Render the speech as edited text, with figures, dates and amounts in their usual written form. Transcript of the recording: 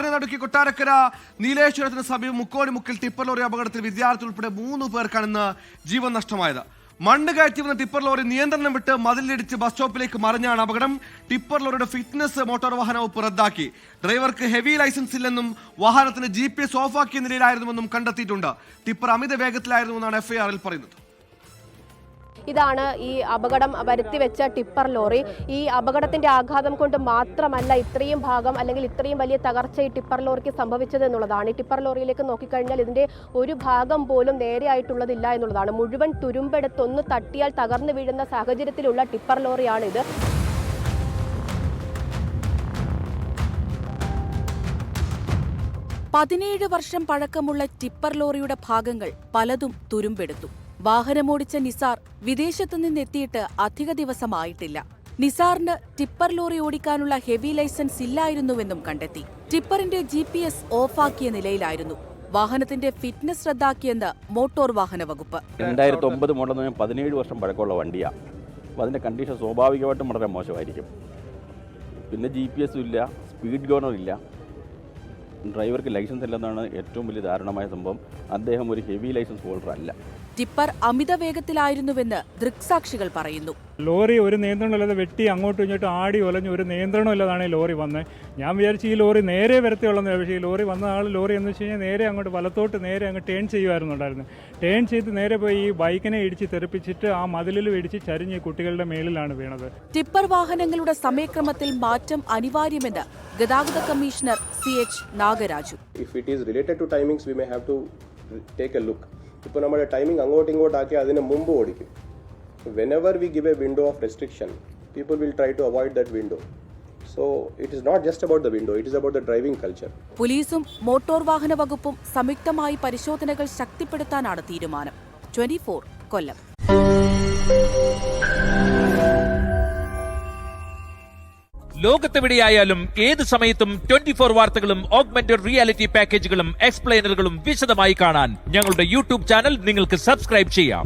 നടുക്കി കൊട്ടാരക്കര നീലേശ്വരത്തിന് സമീപം മുക്കോണിമുക്കിൽ tipper lorry അപകടത്തിൽ വിദ്യാർത്ഥി ഉൾപ്പെടെ 3 പേർക്കാണ് ഇന്ന് ജീവൻ നഷ്ടമായത്. മണ്ണ് കയറ്റി വന്ന ടിപ്പർ ലോറി നിയന്ത്രണം വിട്ട് മതിലിടിച്ച് ബസ് സ്റ്റോപ്പിലേക്ക് മറിഞ്ഞാണ് അപകടം. ടിപ്പർ ലോറിയുടെ ഫിറ്റ്നസ് മോട്ടോർ വാഹന വകുപ്പ് റദ്ദാക്കി. ഡ്രൈവർക്ക് ഹെവി ലൈസൻസ് ഇല്ലെന്നും വാഹനത്തിന് GPS ഓഫാക്കിയ നിലയിലായിരുന്നുവെന്നും കണ്ടെത്തിയിട്ടുണ്ട്. ടിപ്പർ അമിത വേഗത്തിലായിരുന്നുവെന്നാണ് FIR-ൽ പറയുന്നത്. ഇതാണ് ഈ അപകടം വരുത്തിവെച്ച ടിപ്പർ ലോറി. ഈ അപകടത്തിന്റെ ആഘാതം കൊണ്ട് മാത്രമല്ല ഇത്രയും ഭാഗം അല്ലെങ്കിൽ ഇത്രയും വലിയ തകർച്ച ഈ ടിപ്പർ ലോറിക്ക് സംഭവിച്ചത് എന്നുള്ളതാണ്. ഈ ടിപ്പർ ലോറിയിലേക്ക് നോക്കിക്കഴിഞ്ഞാൽ ഇതിന്റെ ഒരു ഭാഗം പോലും നേരെയായിട്ടുള്ളതില്ല എന്നുള്ളതാണ്. മുഴുവൻ തുരുമ്പെടുത്തൊന്ന് തട്ടിയാൽ തകർന്നു വീഴുന്ന സാഹചര്യത്തിലുള്ള ടിപ്പർ ലോറിയാണ് ഇത്. പതിനേഴ് വർഷം പഴക്കമുള്ള ടിപ്പർ ലോറിയുടെ ഭാഗങ്ങൾ പലതും തുരുമ്പെടുത്തു. വാഹനമോടിച്ച നിസാർ വിദേശത്തു നിന്നെത്തിയിട്ട് അധിക ദിവസമായിട്ടില്ല. നിസാറിന് ടിപ്പർ ലോറി ഓടിക്കാനുള്ള ഹെവി ലൈസൻസ് ഇല്ലായിരുന്നുവെന്നും കണ്ടെത്തി. ടിപ്പറിന്റെ GPS ഓഫാക്കിയ നിലയിലായിരുന്നു. വാഹനത്തിന്റെ ഫിറ്റ്നസ് റദ്ദാക്കിയെന്ന് മോട്ടോർ വാഹന വകുപ്പ്. 2009 മോഡൽ 17 വർഷം പഴക്കമുള്ള വണ്ടിയാണ്. അപ്പോൾ അതിന്റെ കണ്ടീഷൻ സ്വാഭാവികമായിട്ടും വളരെ മോശമായിരിക്കും. പിന്നെ GPS ഇല്ല, സ്പീഡ് ഗവർണർ ഇല്ല, ഡ്രൈവർക്ക് ലൈസൻസ് ഇല്ലെന്നാണ് ഏറ്റവും വലിയ ദാരുണമായ സംഭവം. അദ്ദേഹം ഒരു ഹെവി ലൈസൻസ് ഹോൾഡർ അല്ല. ടിപ്പർ അമിത വേഗത്തിലായിരുന്നുവെന്ന് ദൃക്സാക്ഷികൾ പറയുന്നു. ലോറി ഒരു നിയന്ത്രണമില്ലാതെ വെട്ടി അങ്ങോട്ടും ഇങ്ങോട്ടും ആടി ഒലഞ്ഞ് ഒരു നിയന്ത്രണമില്ലാതാണ് ഈ ലോറി വന്നത്. ഞാൻ വിചാരിച്ചു ഈ ലോറി നേരെ വരത്തേയുള്ളൂ. പക്ഷേ ഈ ലോറി വന്ന ലോറി എന്ന് വെച്ച് കഴിഞ്ഞാൽ നേരെ അങ്ങോട്ട് വലത്തോട്ട് നേരെ അങ്ങ് ടേൺ ചെയ്യുമായിരുന്നുണ്ടായിരുന്നു. ടേൺ ചെയ്ത് നേരെ പോയി ഈ ബൈക്കിനെ ഇടിച്ച് തെറിപ്പിച്ചിട്ട് ആ മതിലിൽ ഇടിച്ച് ചരിഞ്ഞ് കുട്ടികളുടെ മേളിലാണ് വീണത്. ടിപ്പർ വാഹനങ്ങളുടെ സമയക്രമത്തിൽ മാറ്റം അനിവാര്യമെന്ന് ഗതാഗത കമ്മീഷണർ CH നാഗരാജു. ഇപ്പോൾ നമ്മുടെ ടൈമിംഗ് അങ്ങോട്ടും ഇങ്ങോട്ടാക്കി അതിന് മുമ്പ് ഓടിക്കും. whenever we give a window of restriction, people will try to avoid that window. So it is not just about the window, it is about the driving culture. പോലീസും motor വാഹന വകുപ്പും സംയുക്തമായി പരിശോധനകൾ ശക്തിപ്പെടുത്താനാണ് തീരുമാനം. 24 കൊല്ലം. ലോകത്തെവിടെയായാലും ഏത് സമയത്തും 24 വാർത്തകളും ഓഗ്മെന്റഡ് റിയാലിറ്റി പാക്കേജുകളും എക്സ്പ്ലെയിനറുകളും വിശദമായി കാണാൻ ഞങ്ങളുടെ YouTube ചാനൽ നിങ്ങൾക്ക് സബ്സ്ക്രൈബ് ചെയ്യാം.